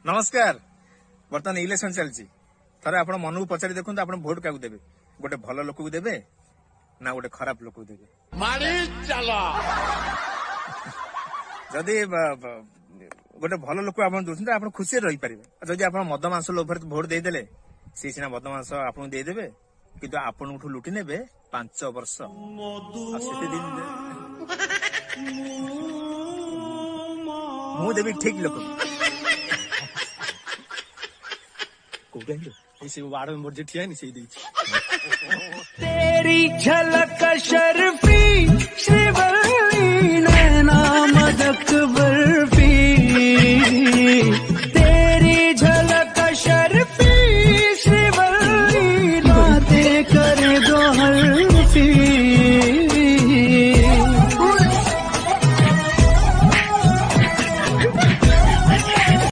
नमस्कार। बर्तमान इलेक्शन चलती थे आप मन को पचारि देखो आप भोट क्या देवे गोटे भल लोक को देवे ना गोटे खराब लोक को देवे जदि गोटे भल लोक आप दूसरे आप खुशी रही पारे जदि आप मद मांस लोभर भोट देदेले सी सीना मद मांस आपको देदेवे किंतु आपन लुटि ने 5 वर्ष मु देवी ठीक लोक वार्ड में मोर ठिया तेरी झलक शर्फी श्रीवल्ली नैना मदक बर्फी